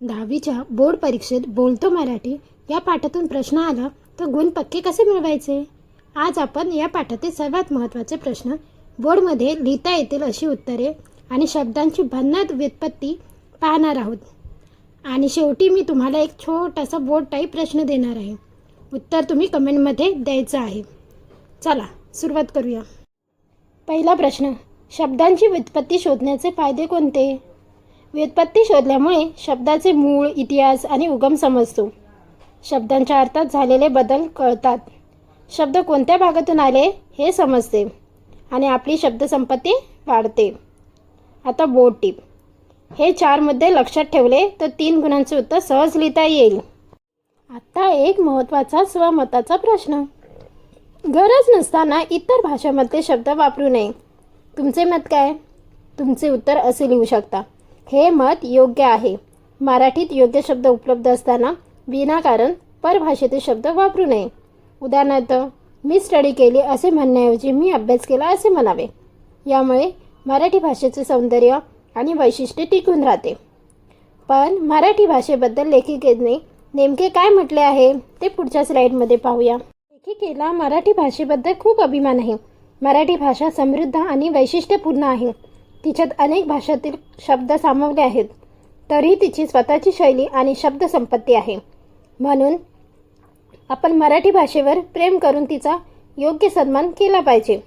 10वीच्या board परीक्षेत बोलतो मराठी या पाठातून प्रश्न आला तर गुण पक्के कसे मिळवायचे? आज आपण या पाठातील सर्वात महत्त्वाचे प्रश्न, बोर्डमध्ये लिहिता येतील अशी उत्तरे आणि शब्दांची भन्नाट व्युत्पत्ती पाहणार आहोत. आणि शेवटी मी तुम्हाला एक छोटासा बोर्ड टाईप प्रश्न देणार आहे. उत्तर तुम्ही कमेंटमध्ये द्यायचं आहे. चला सुरुवात करूया. पहिला प्रश्न, शब्दांची व्युत्पत्ती शोधण्याचे फायदे कोणते? व्युत्पत्ती शोधल्यामुळे शब्दाचे मूळ, इतिहास आणि उगम समजतो. शब्दांच्या अर्थात झालेले बदल कळतात. शब्द कोणत्या भागातून आले हे समजते आणि आपली शब्दसंपत्ती वाढते. आता बोर्ड टिप. हे 4 मुद्दे लक्षात ठेवले तर 3 गुणांचे उत्तर सहज लिहिता येईल. आता एक महत्त्वाचा स्वमताचा प्रश्न. गरज नसताना इतर भाषांमधले शब्द वापरू नये. तुमचे मत काय? तुमचे उत्तर असे लिहू शकता. हे मत योग्य आहे. मराठीत योग्य शब्द उपलब्ध असताना विनाकारण परभाषेतील शब्द वापरू नये. उदाहरणार्थ, मी स्टडी केली असे म्हणण्याऐवजी मी अभ्यास केला असे म्हणावे. यामुळे मराठी भाषेचे सौंदर्य आणि वैशिष्ट्य टिकून राहते. पण मराठी भाषेबद्दल लेखिकेने नेमके काय म्हटले आहे ते पुढच्या स्लाईडमध्ये पाहूया. लेखिकेला मराठी भाषेबद्दल खूप अभिमान आहे. मराठी भाषा समृद्ध आणि वैशिष्ट्यपूर्ण आहे. तिच्यात अनेक भाषातील शब्द सामावले आहेत. तरीही तिची स्वतःची शैली आणि शब्दसंपत्ती आहे. म्हणून आपण मराठी भाषेवर प्रेम करून तिचा योग्य सन्मान केला पाहिजे.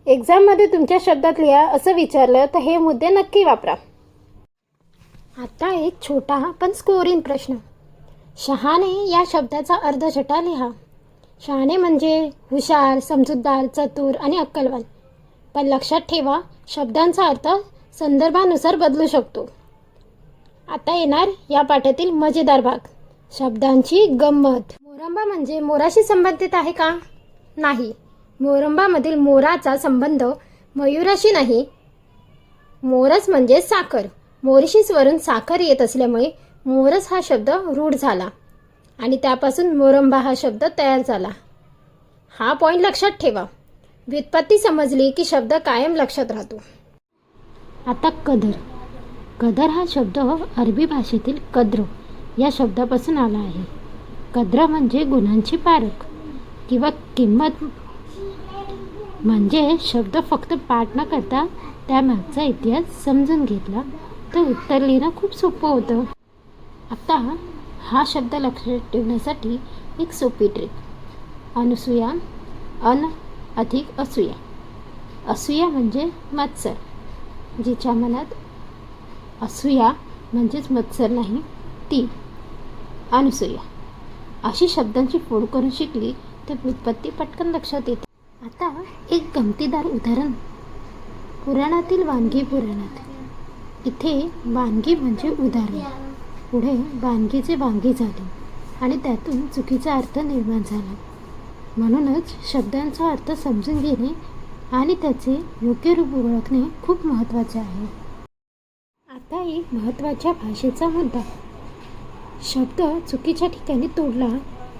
एक्झाममध्ये तुमच्या शब्दात लिहा असं विचारलं तर हे मुद्दे नक्की वापरा. आता एक छोटा पण स्कोरिंग प्रश्न. शहाणे या शब्दाचा अर्धछटा लिहा. शहाणे म्हणजे हुशार, समजूतदार, चतुर आणि अक्कलवान. पण लक्षात ठेवा, शब्दांचा अर्थ संदर्भानुसार बदलू शकतो. आता येणार या पाठातील मजेदार भाग, शब्दांची गंमत. मोरंबा म्हणजे मोराशी संबंधित आहे का? नाही. मोरंबामधील मोराचा संबंध मयुराशी नाही. मोरस म्हणजे साखर. मोरिशिसवरून साखर येत असल्यामुळे मोरस हा शब्द रूढ झाला आणि त्यापासून मोरंबा हा शब्द तयार झाला. हा पॉईंट लक्षात ठेवा. व्युत्पत्ती समजली की शब्द कायम लक्षात राहतो. आता कदर. कदर हा शब्द अरबी भाषेतील कद्र या शब्दापासून आला आहे. कद्र म्हणजे गुणांची पारख किंवा किंमत. म्हणजे शब्द फक्त पाठ न करता त्यामागचा इतिहास समजून घेतला तर उत्तर लिहिणं खूप सोपं होतं. आता हा शब्द लक्षात ठेवण्यासाठी एक सोपी ट्रिक. अनुसूया, अन अधिक असूया. असूया म्हणजे मत्सर. जिच्या मनात असूया म्हणजेच मत्सर नाही, ती अनुसूया. अशी शब्दांची फोड करून शिकली तर व्युत्पत्ती पटकन लक्षात येते. आता एक गमतीदार उदाहरण. पुराणातील वानगी पुराणात. इथे वानगी म्हणजे उदाहरण. पुढे वानगीचे वांगी झाले आणि त्यातून चुकीचा अर्थ निर्माण झाला. म्हणूनच शब्दांचा अर्थ समजून घेणे आणि त्याचे योग्य रूप ओळखणे खूप महत्त्वाचे आहे. आता एक महत्त्वाच्या भाषेचा मुद्दा. शब्द चुकीच्या ठिकाणी तोडला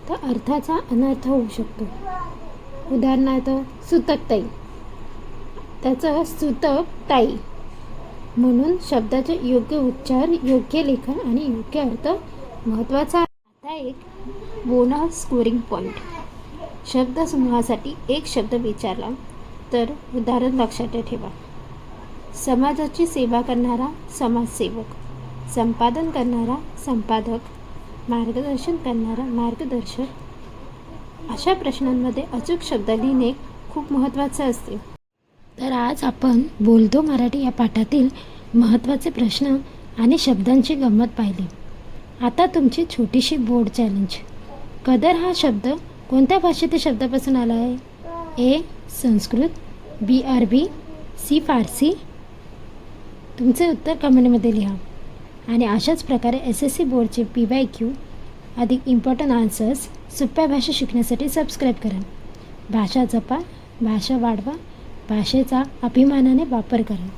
तर अर्थाचा अनर्थ होऊ शकतो. उदाहरणार्थ, सुतकताई, त्याचं सुतकताई. म्हणून शब्दाचे योग्य उच्चार, योग्य लेखन आणि योग्य अर्थ महत्त्वाचा. आता एक बोनस स्कोरिंग पॉईंट. शब्दसमूहासाठी एक शब्द विचारला तर उदाहरण लक्षात ठेवा. समाजाची सेवा करणारा समाजसेवक, संपादन करणारा संपादक, मार्गदर्शन करणारा मार्गदर्शक. अशा प्रश्नांमध्ये अचूक शब्द लिहिणे खूप महत्त्वाचे असते. तर आज आपण बोलतो मराठी या पाठातील महत्त्वाचे प्रश्न आणि शब्दांची गंमत पाहिली. आता तुमची छोटीशी बोर्ड चॅलेंज. कदर हा शब्द कोणत्या भाषेतील शब्दापासून आला आहे? ए संस्कृत, बी अरबी, सी फारसी. तुमचे उत्तर कमेंटमध्ये लिहा. आणि अशाच प्रकारे SSC बोर्डचे PYQ अधिक इम्पॉर्टंट आन्सर्स सोप्या भाषा शिकण्यासाठी सबस्क्राईब करा. भाषा जपा, भाषा वाढवा, भाषेचा अभिमानाने वापर करा.